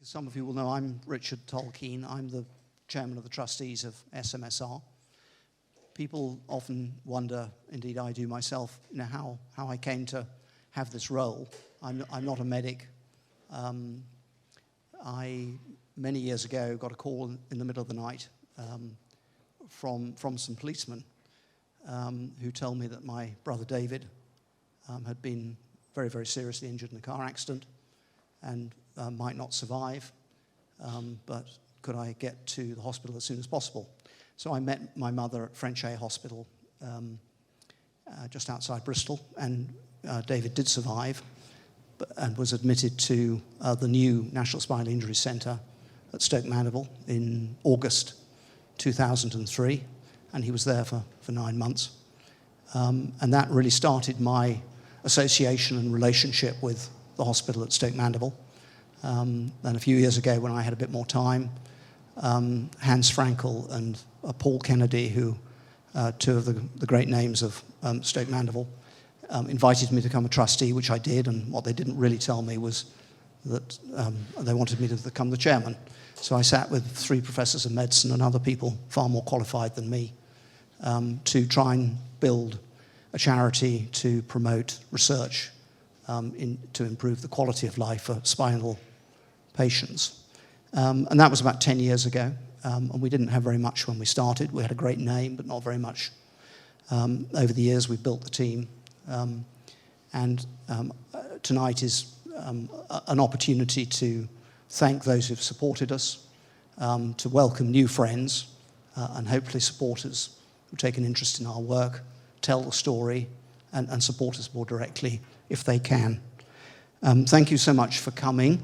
Some of you will know I'm Richard Tolkien. I'm the chairman of the trustees of SMSR. People often wonder, indeed I do myself, how I came to have this role. I'm not a medic. I, many years ago, got a call in the middle of the night from some policemen who told me that my brother David had been very, very seriously injured in a car accident and might not survive, but could I get to the hospital as soon as possible? So I met my mother at French A Hospital just outside Bristol, and David did survive and was admitted to the new National Spinal Injury Centre at Stoke Mandeville in August 2003, and he was there for 9 months. And that really started my association and relationship with the hospital at Stoke Mandeville. And a few years ago, when I had a bit more time, Hans Frankel and Paul Kennedy, who two of the great names of Stoke Mandeville, invited me to become a trustee, which I did, and what they didn't really tell me was that they wanted me to become the chairman. So I sat with 3 professors of medicine and other people far more qualified than me to try and build a charity to promote research to improve the quality of life for spinal patients. And that was about 10 years ago, and we didn't have very much when we started. We had a great name, but not very much. Over the years, we built the team, and tonight is an opportunity to thank those who've supported us, to welcome new friends, and hopefully supporters who take an interest in our work, tell the story, and support us more directly if they can. Thank you so much for coming.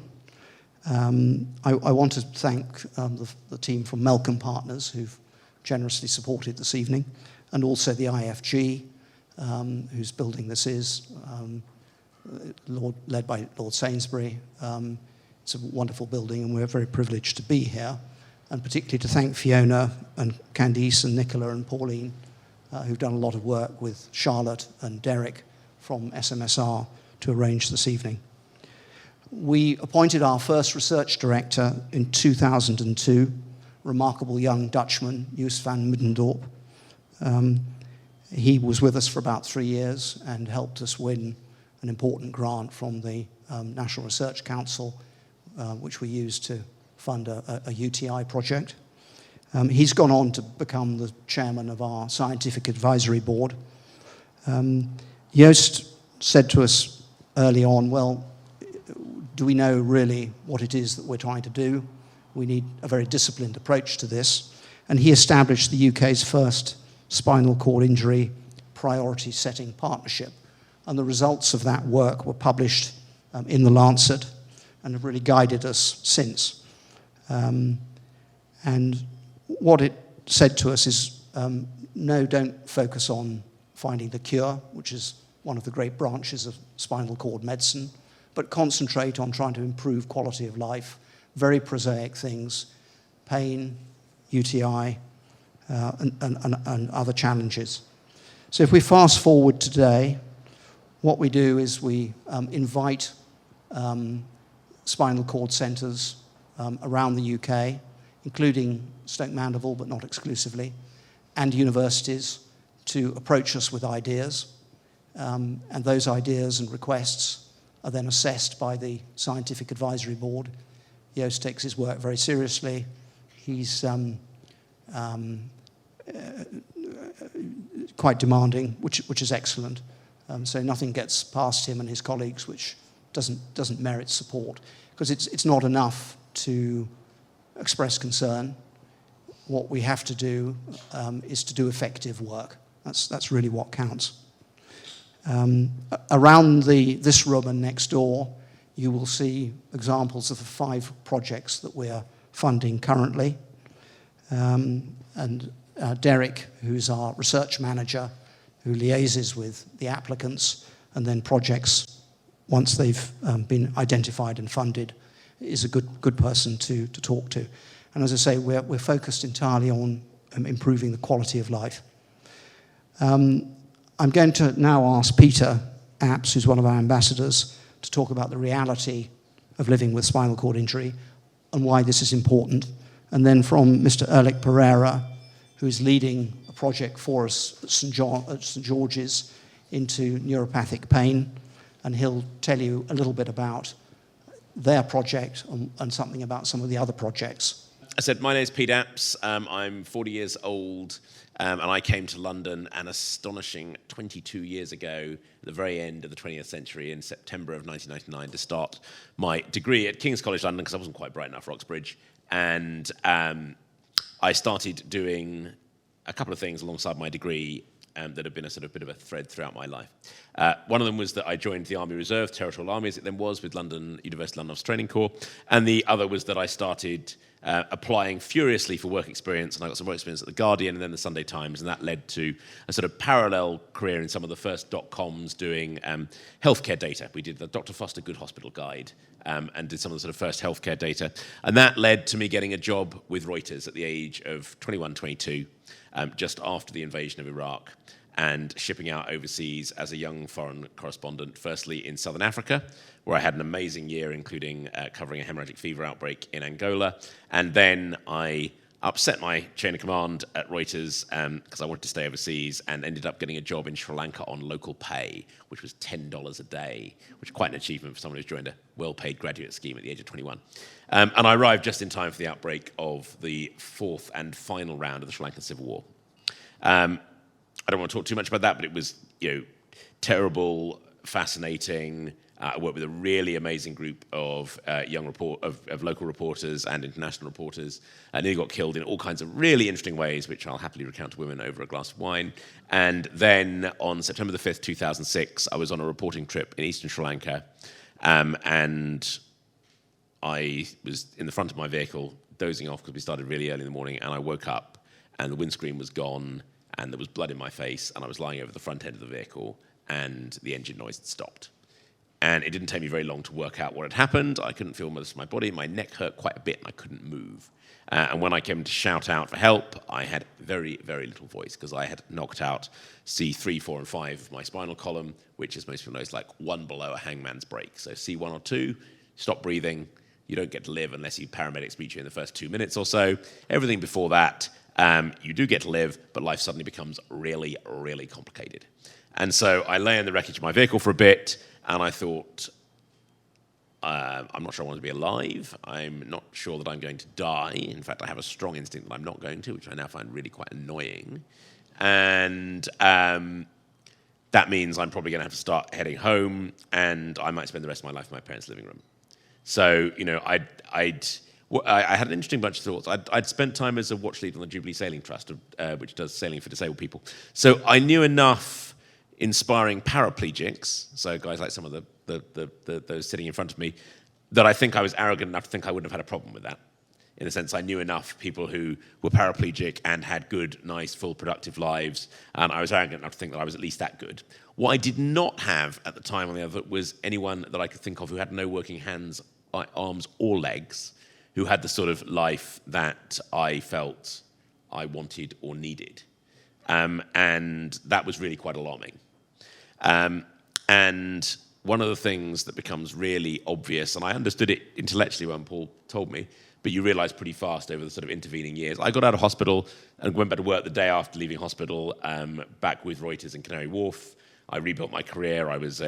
I want to thank the team from Malcolm Partners who've generously supported this evening, and also the IFG, whose building this is, led by Lord Sainsbury. It's a wonderful building, and we're very privileged to be here, and particularly to thank Fiona and Candice and Nicola and Pauline, who've done a lot of work with Charlotte and Derek from SMSR to arrange this evening. We appointed our first research director in 2002, remarkable young Dutchman, Joos van Middendorp. He was with us for about 3 years and helped us win an important grant from the National Research Council, which we used to fund a UTI project. He's gone on to become the chairman of our scientific advisory board. Joost said to us early on, well, do we know really what it is that we're trying to do? We need a very disciplined approach to this. And he established the UK's first spinal cord injury priority setting partnership. And the results of that work were published in The Lancet and have really guided us since. And what it said to us is, no, don't focus on finding the cure, which is one of the great branches of spinal cord medicine, but concentrate on trying to improve quality of life, very prosaic things, pain, UTI, and other challenges. So if we fast forward today, what we do is we invite spinal cord centres around the UK, including Stoke Mandeville, but not exclusively, and universities to approach us with ideas. And those ideas and requests are then assessed by the Scientific Advisory Board. Joost takes his work very seriously. He's quite demanding, which is excellent. So nothing gets past him and his colleagues which doesn't merit support, because it's not enough to express concern. What we have to do is to do effective work. That's really what counts. Around this room and next door, you will see examples of the 5 projects that we're funding currently. And Derek, who's our research manager, who liaises with the applicants, and then projects, once they've been identified and funded, is a good person to talk to. And as I say, we're focused entirely on improving the quality of life. I'm going to now ask Peter Apps, who's one of our ambassadors, to talk about the reality of living with spinal cord injury, and why this is important. And then from Mr. Erlich Pereira, who is leading a project for us at St. George's into neuropathic pain, and he'll tell you a little bit about their project and something about some of the other projects. I said, my name's Pete Apps. I'm 40 years old, and I came to London an astonishing 22 years ago, at the very end of the 20th century, in September of 1999, to start my degree at King's College London, because I wasn't quite bright enough for Oxbridge. And I started doing a couple of things alongside my degree that have been a sort of bit of a thread throughout my life. One of them was that I joined the Army Reserve, Territorial Army as it then was, with University of London Officer Training Corps. And the other was that I started applying furiously for work experience, and I got some work experience at The Guardian and then the Sunday Times, and that led to a sort of parallel career in some of the first .coms doing healthcare data. We did the Dr. Foster Good Hospital Guide and did some of the sort of first healthcare data. And that led to me getting a job with Reuters at the age of 21, 22, just after the invasion of Iraq, and shipping out overseas as a young foreign correspondent, firstly in Southern Africa, where I had an amazing year, including covering a hemorrhagic fever outbreak in Angola. And then I upset my chain of command at Reuters because I wanted to stay overseas, and ended up getting a job in Sri Lanka on local pay, which was $10 a day, which is quite an achievement for someone who's joined a well-paid graduate scheme at the age of 21. And I arrived just in time for the outbreak of the fourth and final round of the Sri Lankan Civil War. I don't want to talk too much about that, but it was, terrible, fascinating. I worked with a really amazing group of local reporters and international reporters, and they got killed in all kinds of really interesting ways, which I'll happily recount to women over a glass of wine. And then on September the 5th, 2006, I was on a reporting trip in eastern Sri Lanka, and I was in the front of my vehicle, dozing off because we started really early in the morning, and I woke up, and the windscreen was gone, and there was blood in my face, and I was lying over the front end of the vehicle, and the engine noise had stopped. And it didn't take me very long to work out what had happened. I couldn't feel most of my body. My neck hurt quite a bit, and I couldn't move. And when I came to shout out for help, I had very, very little voice, because I had knocked out C3, 4, and 5 of my spinal column, which, as most people know, is like one below a hangman's brake. So C1 or 2, stop breathing. You don't get to live unless you paramedics meet you in the first 2 minutes or so. Everything before that, you do get to live, but life suddenly becomes really, really complicated. And so I lay in the wreckage of my vehicle for a bit, and I thought, I'm not sure I want to be alive. I'm not sure that I'm going to die. In fact, I have a strong instinct that I'm not going to, which I now find really quite annoying. And that means I'm probably going to have to start heading home, and I might spend the rest of my life in my parents' living room. So, I had an interesting bunch of thoughts. I'd spent time as a watch leader on the Jubilee Sailing Trust, which does sailing for disabled people. So I knew enough inspiring paraplegics, so guys like some of those sitting in front of me, that I think I was arrogant enough to think I wouldn't have had a problem with that. In a sense, I knew enough people who were paraplegic and had good, nice, full, productive lives, and I was arrogant enough to think that I was at least that good. What I did not have at the time, on the other, was anyone that I could think of who had no working hands, arms, or legs, who had the sort of life that I felt I wanted or needed. And that was really quite alarming. And one of the things that becomes really obvious, and I understood it intellectually when Paul told me, but you realise pretty fast over the sort of intervening years. I got out of hospital and went back to work the day after leaving hospital, back with Reuters in Canary Wharf. I rebuilt my career. I was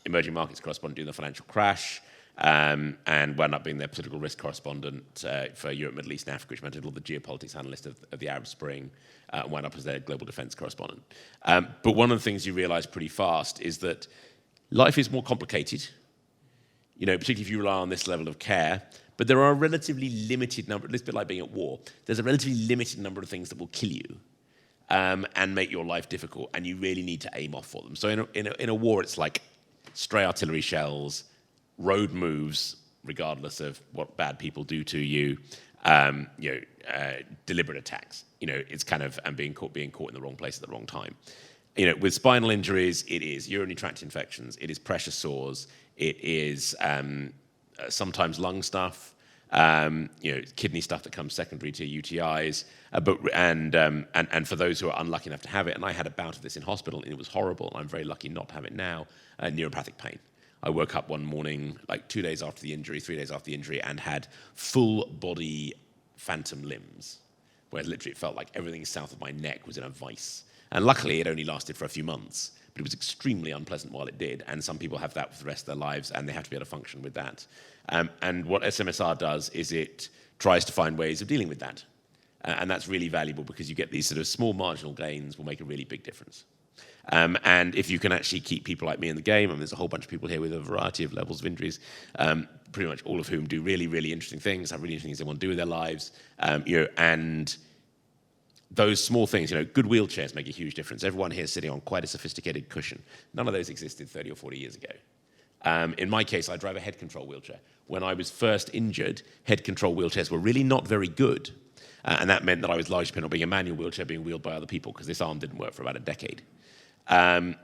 emerging markets correspondent during the financial crash, and wound up being their political risk correspondent for Europe, Middle East, and Africa, which meant I did all the geopolitics analyst of the Arab Spring, and wound up as their global defense correspondent. But one of the things you realize pretty fast is that life is more complicated, particularly if you rely on this level of care, but there are a relatively limited number, it's a bit like being at war, there's a relatively limited number of things that will kill you and make your life difficult, and you really need to aim off for them. So in a war, it's like stray artillery shells, road moves, regardless of what bad people do to you, deliberate attacks. It's kind of being caught in the wrong place at the wrong time. With spinal injuries, it is urinary tract infections, it is pressure sores, it is sometimes lung stuff, kidney stuff that comes secondary to UTIs, and for those who are unlucky enough to have it, and I had a bout of this in hospital, and it was horrible, and I'm very lucky not to have it now, neuropathic pain. I woke up one morning, like 2 days after the injury, 3 days after the injury, and had full body phantom limbs, where literally it felt like everything south of my neck was in a vice. And luckily, it only lasted for a few months, but it was extremely unpleasant while it did. And some people have that for the rest of their lives, and they have to be able to function with that. And what SMSR does is it tries to find ways of dealing with that. And that's really valuable because you get these sort of small marginal gains will make a really big difference. And if you can actually keep people like me in the game, and there's a whole bunch of people here with a variety of levels of injuries, pretty much all of whom do really, really interesting things, have really interesting things they want to do with their lives, and those small things, good wheelchairs make a huge difference. Everyone here is sitting on quite a sophisticated cushion. None of those existed 30 or 40 years ago. In my case, I drive a head control wheelchair. When I was first injured, head control wheelchairs were really not very good. And that meant that I was largely dependent on being a manual wheelchair being wheeled by other people because this arm didn't work for about a decade.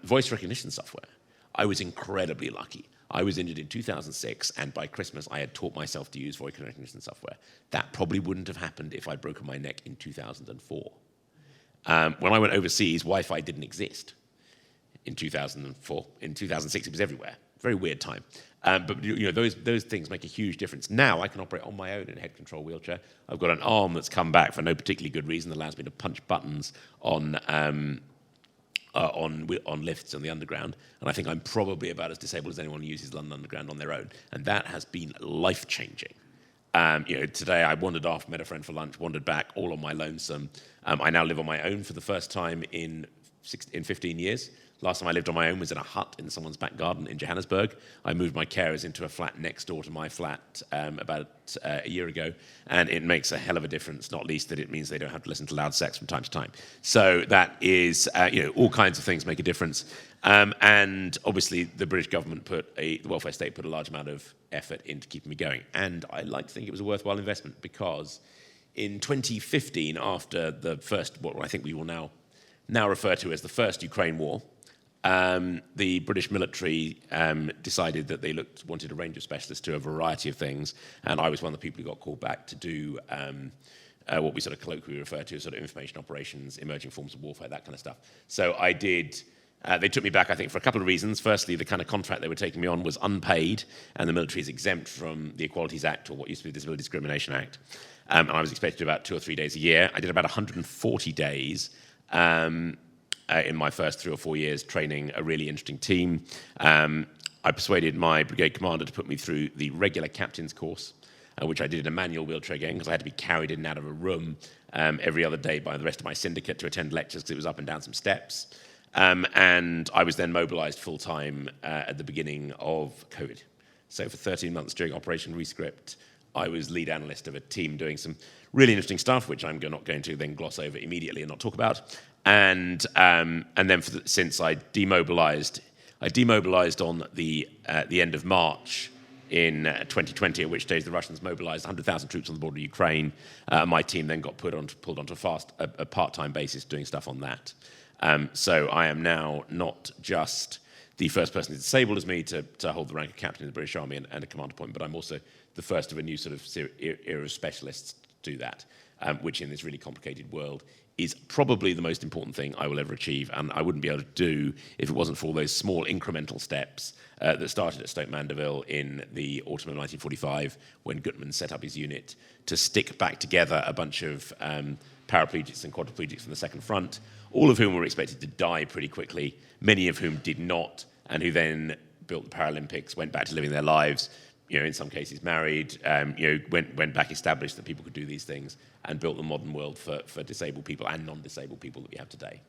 Voice recognition software. I was incredibly lucky. I was injured in 2006, and by Christmas, I had taught myself to use voice recognition software. That probably wouldn't have happened if I'd broken my neck in 2004. When I went overseas, Wi-Fi didn't exist in 2004. In 2006, it was everywhere. Very weird time. But those things make a huge difference. Now I can operate on my own in a head control wheelchair. I've got an arm that's come back for no particularly good reason that allows me to punch buttons on lifts on the Underground, and I think I'm probably about as disabled as anyone who uses London Underground on their own, and that has been life-changing. Today I wandered off, met a friend for lunch, wandered back, all on my lonesome. I now live on my own for the first time in 15 years. Last time I lived on my own was in a hut in someone's back garden in Johannesburg. I moved my carers into a flat next door to my flat about a year ago, and it makes a hell of a difference, not least that it means they don't have to listen to loud sex from time to time. So that is, all kinds of things make a difference. And obviously the British government the welfare state put a large amount of effort into keeping me going. And I like to think it was a worthwhile investment because in 2015, after the first, what I think we will now refer to as the first Ukraine war, the British military decided that they wanted a range of specialists to do a variety of things, and I was one of the people who got called back to do what we sort of colloquially refer to as sort of information operations, emerging forms of warfare, that kind of stuff. So I did. They took me back, I think, for a couple of reasons. Firstly, the kind of contract they were taking me on was unpaid, and the military is exempt from the Equalities Act, or what used to be the Disability Discrimination Act. And I was expected to do about 2 or 3 days a year. I did about 140 days. In my first 3 or 4 years training a really interesting team. I persuaded my brigade commander to put me through the regular captain's course, which I did in a manual wheelchair again because I had to be carried in and out of a room every other day by the rest of my syndicate to attend lectures because it was up and down some steps. And I was then mobilized full-time at the beginning of COVID. So for 13 months during Operation Rescript, I was lead analyst of a team doing some really interesting stuff, which I'm not going to then gloss over immediately and not talk about. And then since I demobilized on the end of March in 2020, at which stage the Russians mobilized 100,000 troops on the border of Ukraine. My team then got pulled onto a part-time basis doing stuff on that. So I am now not just the first person who's disabled as me to hold the rank of captain in the British Army and a command appointment, but I'm also the first of a new sort of era of specialists to do that, which in this really complicated world is probably the most important thing I will ever achieve, and I wouldn't be able to do if it wasn't for all those small incremental steps that started at Stoke Mandeville in the autumn of 1945 when Gutmann set up his unit to stick back together a bunch of paraplegics and quadriplegics from the Second Front, all of whom were expected to die pretty quickly, many of whom did not, and who then built the Paralympics, went back to living their lives, in some cases married, went back, established that people could do these things, and built the modern world for disabled people and non-disabled people that we have today.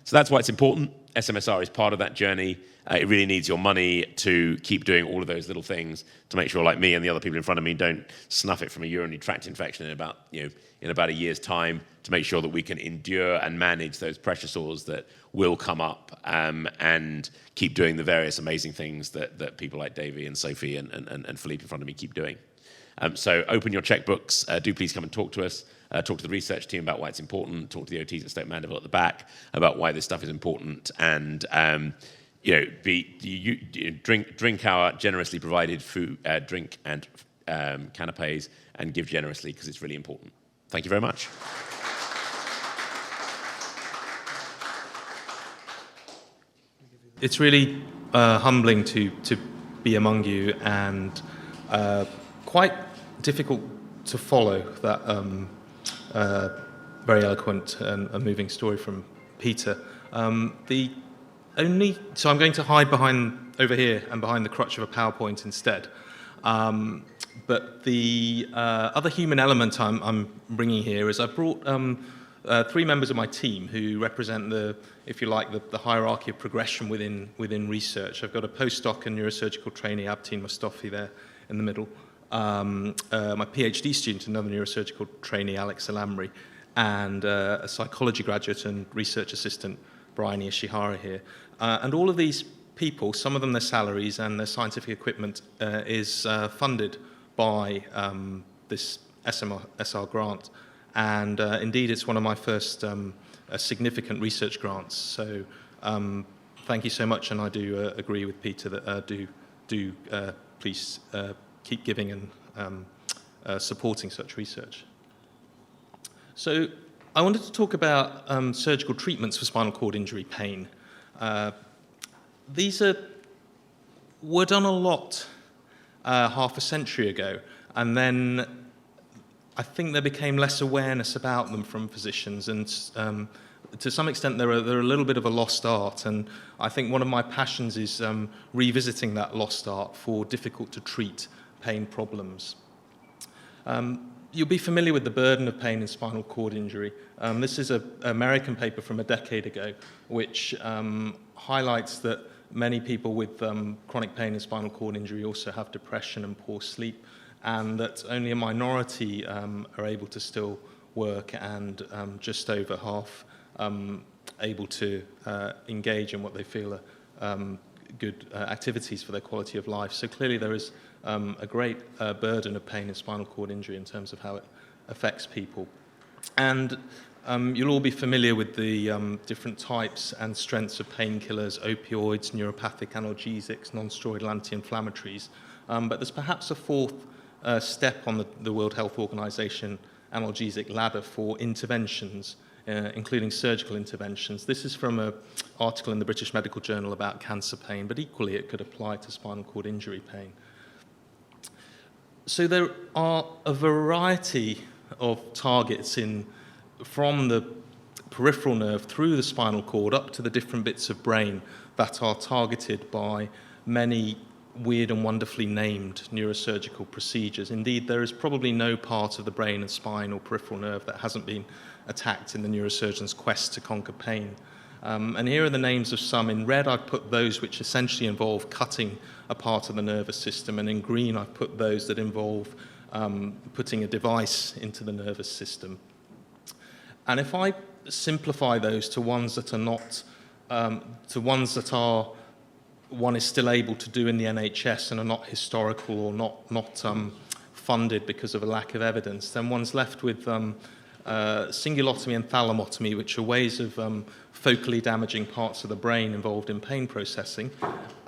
So that's why it's important. SMSR is part of that journey. It really needs your money to keep doing all of those little things to make sure, like me and the other people in front of me, don't snuff it from a urinary tract infection in about a year's time, to make sure that we can endure and manage those pressure sores that will come up, and keep doing the various amazing things that people like Davey and Sophie and Philippe in front of me keep doing. So open your checkbooks. Do please come and talk to us. Talk to the research team about why it's important. Talk to the OTs at Stoke Mandeville at the back about why this stuff is important. And drink our generously provided food, drink and canapes, and give generously because it's really important. Thank you very much. It's really humbling to be among you, and quite difficult to follow that very eloquent and moving story from Peter. So I'm going to hide over here and behind the crutch of a PowerPoint instead. But the other human element I'm bringing here is I brought 3 members of my team who represent if you like, the hierarchy of progression within research. I've got a postdoc and neurosurgical trainee, Abtin Mustafi, there in the middle. My PhD student, another neurosurgical trainee, Alex Alamri, and a psychology graduate and research assistant, Brian Ishihara here. And all of these people, some of them their salaries and their scientific equipment is funded by this SMSR grant. And indeed, it's one of my first significant research grants. So thank you so much, and I do agree with Peter that do please keep giving and supporting such research. So I wanted to talk about surgical treatments for spinal cord injury pain. These were done a lot half a century ago, and then I think there became less awareness about them from physicians, and to some extent they're a little bit of a lost art, and I think one of my passions is revisiting that lost art for difficult to treat pain problems. You'll be familiar with the burden of pain in spinal cord injury. This is an American paper from a decade ago, which highlights that many people with chronic pain in spinal cord injury also have depression and poor sleep, and that only a minority are able to still work, and just over half able to engage in what they feel are good activities for their quality of life. So clearly there is a great burden of pain in spinal cord injury in terms of how it affects people. And you'll all be familiar with the different types and strengths of painkillers, opioids, neuropathic analgesics, non-steroidal anti-inflammatories. But there's perhaps a fourth step on the World Health Organization analgesic ladder for interventions, including surgical interventions. This is from an article in the British Medical Journal about cancer pain, but equally it could apply to spinal cord injury pain. So there are a variety of targets from the peripheral nerve through the spinal cord up to the different bits of brain that are targeted by many weird and wonderfully named neurosurgical procedures. Indeed, there is probably no part of the brain and spine or peripheral nerve that hasn't been attacked in the neurosurgeon's quest to conquer pain. And here are the names of some. In red, I've put those which essentially involve cutting a part of the nervous system, and in green, I've put those that involve putting a device into the nervous system. And if I simplify those to ones that are not, one is still able to do in the NHS and are not historical or not funded because of a lack of evidence, then one's left with cingulotomy and thalamotomy, which are ways of focally damaging parts of the brain involved in pain processing,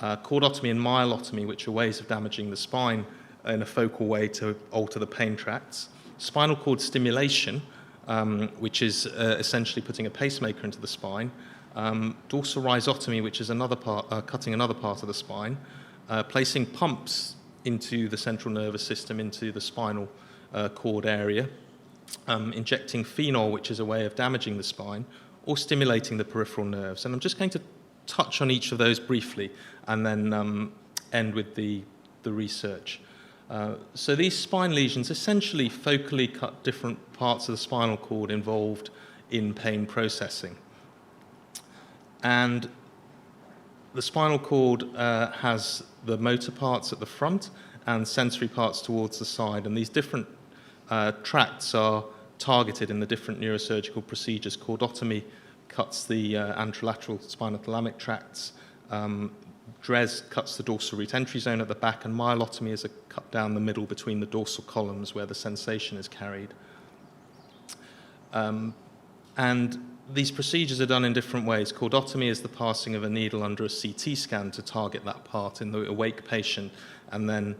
chordotomy and myelotomy, which are ways of damaging the spine in a focal way to alter the pain tracts, spinal cord stimulation, which is essentially putting a pacemaker into the spine, dorsal rhizotomy, which is cutting another part of the spine, placing pumps into the central nervous system, into the spinal cord area, injecting phenol, which is a way of damaging the spine, or stimulating the peripheral nerves. And I'm just going to touch on each of those briefly and then end with the research. So these spine lesions essentially focally cut different parts of the spinal cord involved in pain processing. And the spinal cord has the motor parts at the front and sensory parts towards the side, and these different tracts are targeted in the different neurosurgical procedures. Chordotomy cuts the anterolateral spinothalamic tracts, DRES cuts the dorsal root entry zone at the back, and myelotomy is a cut down the middle between the dorsal columns where the sensation is carried. And these procedures are done in different ways. Chordotomy is the passing of a needle under a CT scan to target that part in the awake patient, and then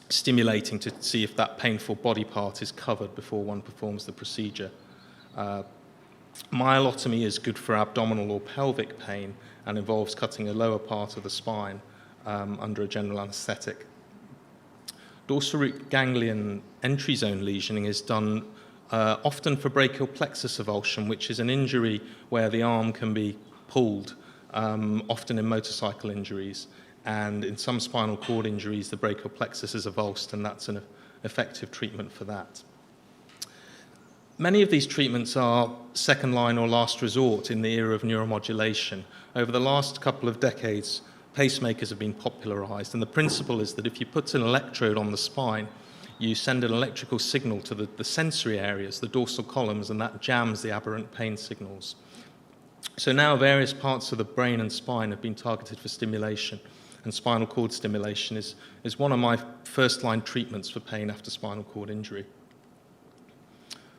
stimulating to see if that painful body part is covered before one performs the procedure. Myelotomy is good for abdominal or pelvic pain and involves cutting a lower part of the spine. under a general anaesthetic. Dorsal root ganglion entry zone lesioning is done often for brachial plexus avulsion, which is an injury where the arm can be pulled, often in motorcycle injuries. And in some spinal cord injuries, the brachial plexus is avulsed, and that's an effective treatment for that. Many of these treatments are second line or last resort in the era of neuromodulation. Over the last couple of decades, pacemakers have been popularized, and the principle is that if you put an electrode on the spine, you send an electrical signal to the sensory areas, the dorsal columns, and that jams the aberrant pain signals. So now various parts of the brain and spine have been targeted for stimulation, and spinal cord stimulation is one of my first-line treatments for pain after spinal cord injury.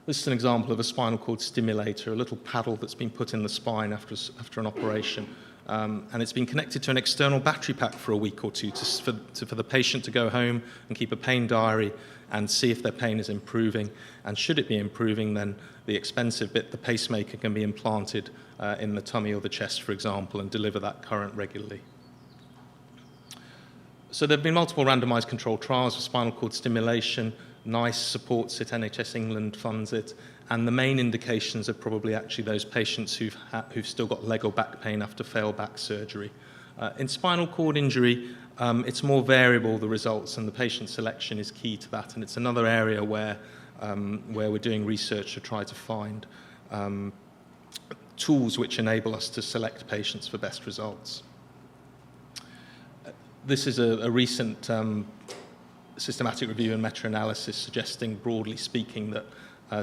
This is an example of a spinal cord stimulator, a little paddle that's been put in the spine after an operation. And it's been connected to an external battery pack for a week or two for the patient to go home and keep a pain diary and see if their pain is improving. And should it be improving, then the expensive bit, the pacemaker, can be implanted in the tummy or the chest, for example, and deliver that current regularly. So there have been multiple randomized controlled trials for spinal cord stimulation. NICE supports it, NHS England funds it, and the main indications are probably actually those patients who've still got leg or back pain after failed back surgery. In spinal cord injury, it's more variable, the results, and the patient selection is key to that, and it's another area where we're doing research to try to find tools which enable us to select patients for best results. This is a recent systematic review and meta-analysis suggesting, broadly speaking, that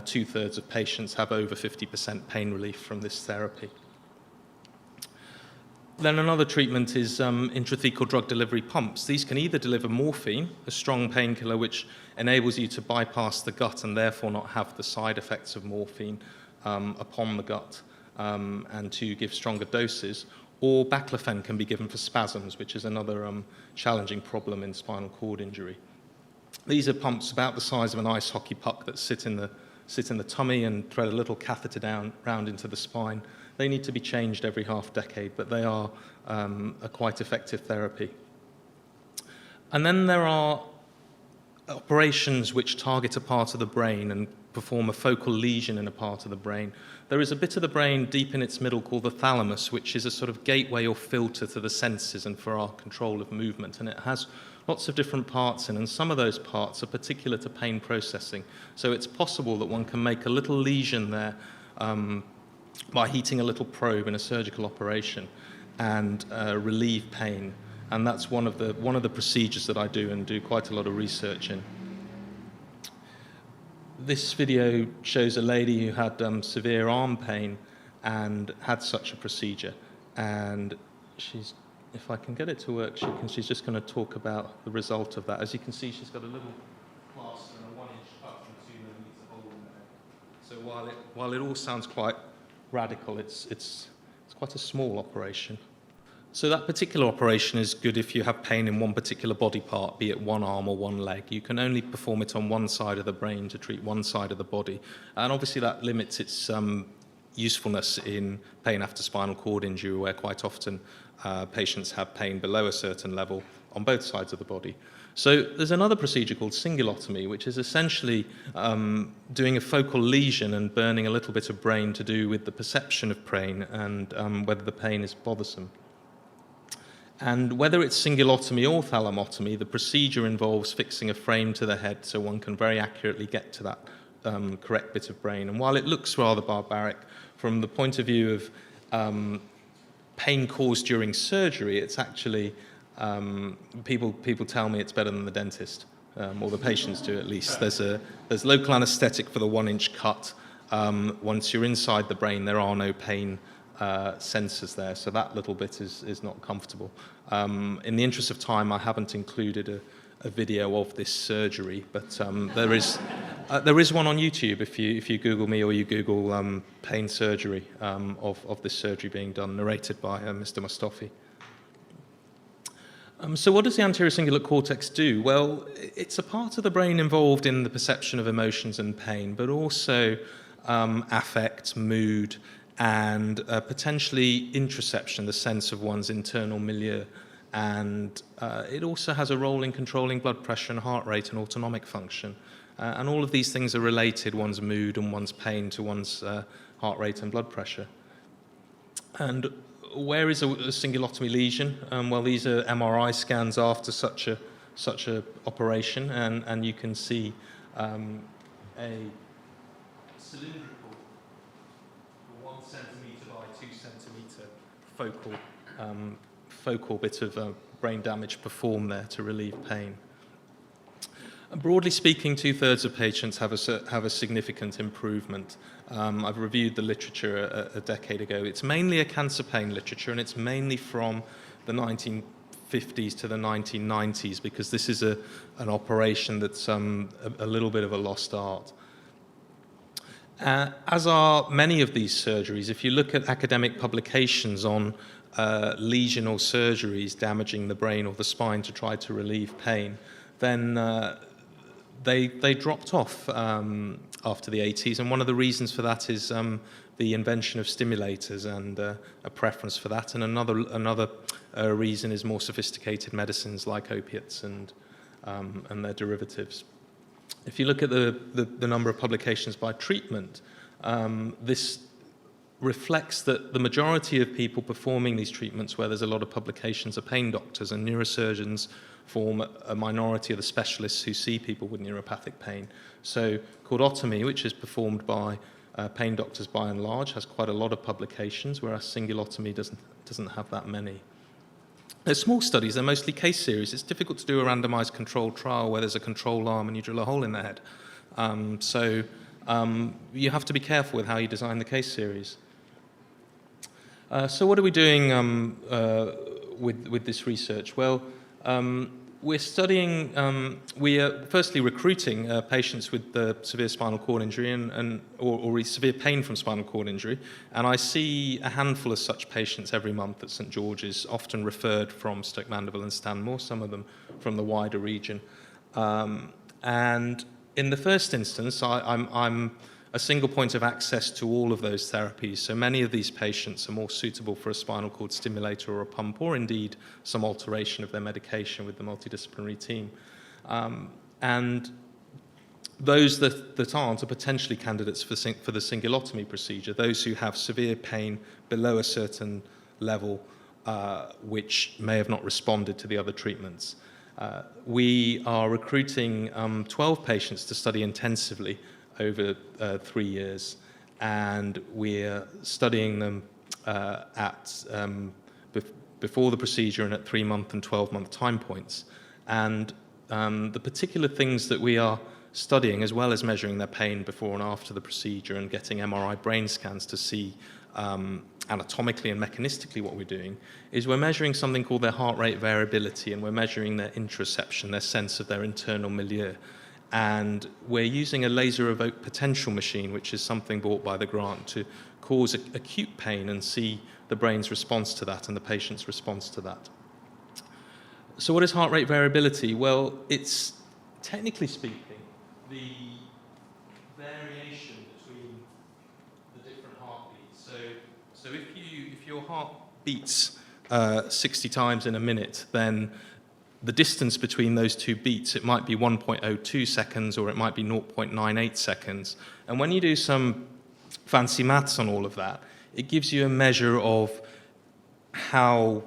2/3 of patients have over 50% pain relief from this therapy. Then another treatment is intrathecal drug delivery pumps. These can either deliver morphine, a strong painkiller which enables you to bypass the gut and therefore not have the side effects of morphine upon the gut, and to give stronger doses, or baclofen can be given for spasms, which is another challenging problem in spinal cord injury. These are pumps about the size of an ice hockey puck that sit in the tummy and thread a little catheter down round into the spine. They need to be changed every half decade, but they are a quite effective therapy. And then there are operations which target a part of the brain and perform a focal lesion in a part of the brain. There is a bit of the brain deep in its middle called the thalamus, which is a sort of gateway or filter to the senses and for our control of movement. And it has lots of different parts in, and some of those parts are particular to pain processing. So it's possible that one can make a little lesion there by heating a little probe in a surgical operation and relieve pain. And that's one of the procedures that I do and do quite a lot of research in. This video shows a lady who had severe arm pain and had such a procedure. And she's, if I can get it to work, she's just going to talk about the result of that. As you can see, she's got a little plaster and a 1-inch cut and 2 millimeter hole in there. So while it all sounds quite radical, it's quite a small operation. So that particular operation is good if you have pain in one particular body part, be it one arm or one leg. You can only perform it on one side of the brain to treat one side of the body. And obviously that limits its usefulness in pain after spinal cord injury, where quite often patients have pain below a certain level on both sides of the body. So there's another procedure called cingulotomy, which is essentially doing a focal lesion and burning a little bit of brain to do with the perception of pain and whether the pain is bothersome. And whether it's cingulotomy or thalamotomy, the procedure involves fixing a frame to the head so one can very accurately get to that correct bit of brain. And while it looks rather barbaric, from the point of view of pain caused during surgery, it's actually, people tell me it's better than the dentist, or the patients do at least. There's local anesthetic for the 1-inch cut. Once you're inside the brain, there are no pain sensors there, so that little bit is not comfortable. In the interest of time, I haven't included a video of this surgery, but there is one on YouTube if you Google me or you Google pain surgery of this surgery being done, narrated by Mr. Mustafi. So what does the anterior cingulate cortex do? Well, it's a part of the brain involved in the perception of emotions and pain, but also affect, mood, and potentially interoception, the sense of one's internal milieu. and it also has a role in controlling blood pressure and heart rate and autonomic function. And all of these things are related, one's mood and one's pain, to one's heart rate and blood pressure. And where is a cingulotomy lesion? Well, these are MRI scans after such a operation, and you can see a cylindrical 1 centimetre by 2 centimetre focal bit of brain damage performed there to relieve pain. And broadly speaking, 2/3 of patients have a significant improvement. I've reviewed the literature a decade ago. It's mainly a cancer pain literature, and it's mainly from the 1950s to the 1990s, because this is an operation that's a little bit of a lost art. As are many of these surgeries, if you look at academic publications on lesional surgeries damaging the brain or the spine to try to relieve pain, then they dropped off after the 80s, and one of the reasons for that is the invention of stimulators and a preference for that, and another reason is more sophisticated medicines like opiates and their derivatives. If you look at the number of publications by treatment, this reflects that the majority of people performing these treatments where there's a lot of publications are pain doctors, and neurosurgeons form a minority of the specialists who see people with neuropathic pain. So cordotomy, which is performed by pain doctors by and large, has quite a lot of publications, whereas cingulotomy doesn't have that many. They're small studies, they're mostly case series. It's difficult to do a randomized controlled trial where there's a control arm and you drill a hole in the head. So you have to be careful with how you design the case series. So what are we doing with this research? Well, we're studying, we are firstly recruiting patients with severe spinal cord injury or severe pain from spinal cord injury, and I see a handful of such patients every month at St George's, often referred from Stoke Mandeville and Stanmore, some of them from the wider region. And in the first instance, I'm a single point of access to all of those therapies. So many of these patients are more suitable for a spinal cord stimulator or a pump, or indeed some alteration of their medication with the multidisciplinary team. And those that aren't are potentially candidates for the cingulotomy procedure, those who have severe pain below a certain level, which may have not responded to the other treatments. We are recruiting 12 patients to study intensively over 3 years, and we're studying them before the procedure and at 3-month and 12-month time points. And the particular things that we are studying, as well as measuring their pain before and after the procedure and getting MRI brain scans to see anatomically and mechanistically what we're doing, is we're measuring something called their heart rate variability, and we're measuring their interoception, their sense of their internal milieu. And we're using a laser evoked potential machine, which is something bought by the grant, to cause acute pain and see the brain's response to that and the patient's response to that. So what is heart rate variability? Well, it's, technically speaking, the variation between the different heartbeats. So if your heart beats 60 times in a minute, then the distance between those two beats, it might be 1.02 seconds or it might be 0.98 seconds. And when you do some fancy maths on all of that, it gives you a measure of how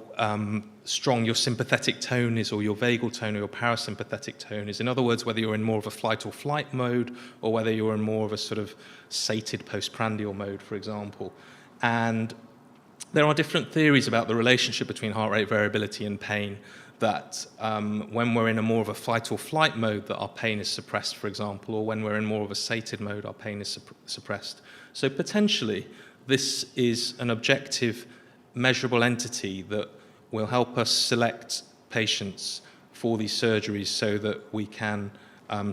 strong your sympathetic tone is, or your vagal tone, or your parasympathetic tone is. In other words, whether you're in more of a flight or flight mode, or whether you're in more of a sort of sated postprandial mode, for example. And there are different theories about the relationship between heart rate variability and pain, that when we're in a more of a fight or flight mode, that our pain is suppressed, for example, or when we're in more of a sated mode, our pain is suppressed. So potentially, this is an objective, measurable entity that will help us select patients for these surgeries so that we can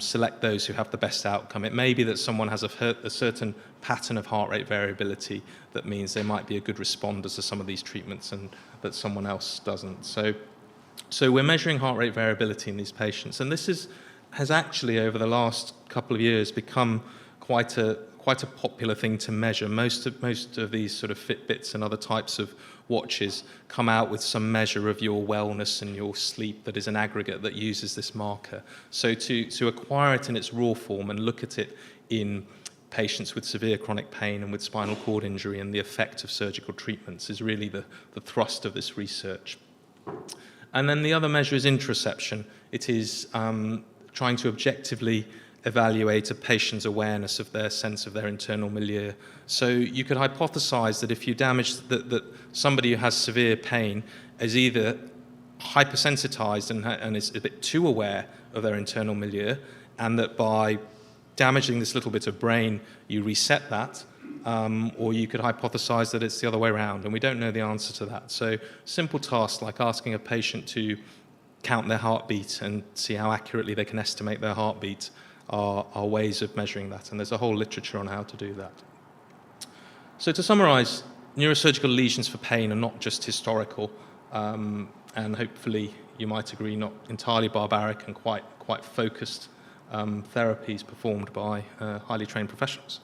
select those who have the best outcome. It may be that someone has a certain pattern of heart rate variability that means they might be a good responder to some of these treatments and that someone else doesn't. So we're measuring heart rate variability in these patients, and this has actually, over the last couple of years, become quite a popular thing to measure. Most of these sort of Fitbits and other types of watches come out with some measure of your wellness and your sleep that is an aggregate that uses this marker. So to acquire it in its raw form and look at it in patients with severe chronic pain and with spinal cord injury and the effect of surgical treatments is really the thrust of this research. And then the other measure is interoception. It is trying to objectively evaluate a patient's awareness of their sense of their internal milieu. So you could hypothesize that if you damage that somebody who has severe pain is either hypersensitized and is a bit too aware of their internal milieu, and that by damaging this little bit of brain, you reset that, or you could hypothesize that it's the other way around, and we don't know the answer to that. So simple tasks like asking a patient to count their heartbeat and see how accurately they can estimate their heartbeat are ways of measuring that, and there's a whole literature on how to do that. So to summarize, neurosurgical lesions for pain are not just historical, and hopefully you might agree not entirely barbaric and quite focused therapies performed by highly trained professionals.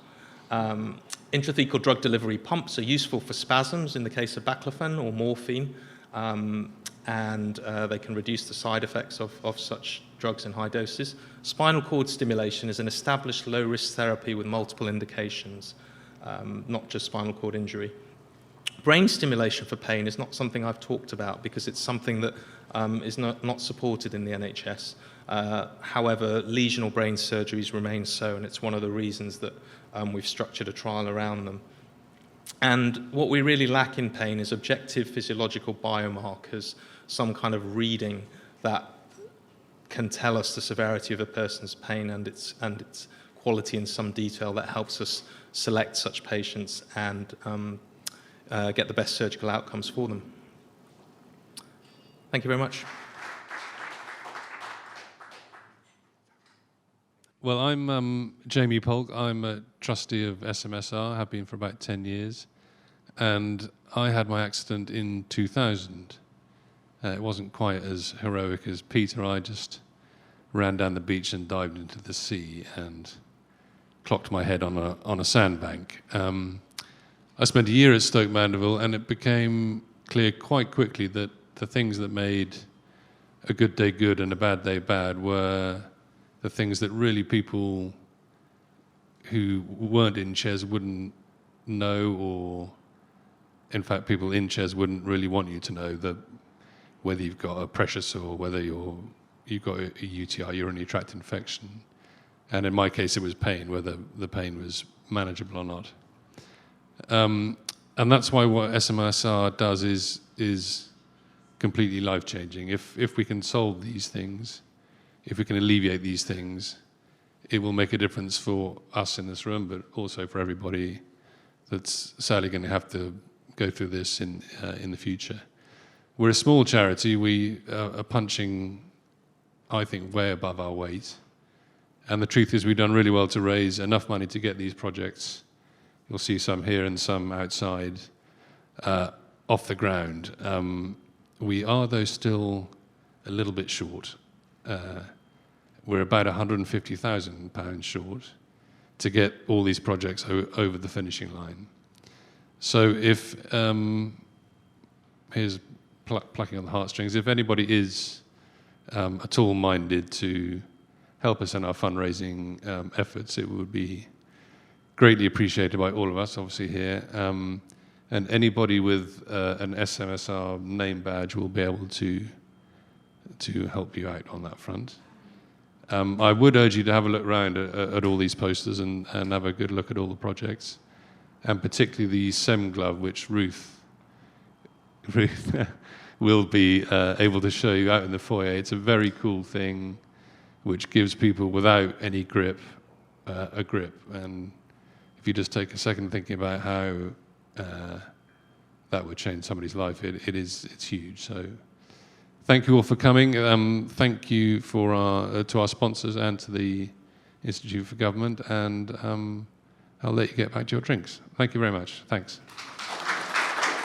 Intrathecal drug delivery pumps are useful for spasms in the case of baclofen or morphine, and they can reduce the side effects of such drugs in high doses. Spinal cord stimulation is an established low-risk therapy with multiple indications, not just spinal cord injury. Brain stimulation for pain is not something I've talked about because it's something that is not supported in the NHS. However, lesional brain surgeries remain so, and it's one of the reasons that we've structured a trial around them. And what we really lack in pain is objective physiological biomarkers, some kind of reading that can tell us the severity of a person's pain and its quality in some detail that helps us select such patients and get the best surgical outcomes for them. Thank you very much. Well, I'm Jamie Polk. I'm a trustee of SMSR, have been for about 10 years. And I had my accident in 2000. It wasn't quite as heroic as Peter. I just ran down the beach and dived into the sea and clocked my head on a sandbank. I spent a year at Stoke Mandeville, and it became clear quite quickly that the things that made a good day good and a bad day bad were the things that really people who weren't in chairs wouldn't know, or in fact people in chairs wouldn't really want you to know, that whether you've got a pressure sore, whether you've got a UTI, urinary tract infection, and in my case it was pain, whether the pain was manageable or not. And that's why what SMSR does is completely life-changing. If we can solve these things, if we can alleviate these things, it will make a difference for us in this room, but also for everybody that's sadly going to have to go through this in the future. We're a small charity. We are punching, I think, way above our weight. And the truth is we've done really well to raise enough money to get these projects, you'll see some here and some outside, off the ground. We are, though, still a little bit short. We're about £150,000 short to get all these projects over the finishing line. So if, here's plucking on the heartstrings, if anybody is at all minded to help us in our fundraising efforts, it would be greatly appreciated by all of us, obviously here. And anybody with an SMSR name badge will be able to help you out on that front. I would urge you to have a look around at all these posters and have a good look at all the projects, and particularly the SEM glove, which Ruth will be able to show you out in the foyer. It's a very cool thing which gives people without any grip a grip. And if you just take a second thinking about how that would change somebody's life, it's huge. So thank you all for coming. Thank you to our sponsors and to the Institute for Government, and I'll let you get back to your drinks. Thank you very much. Thanks.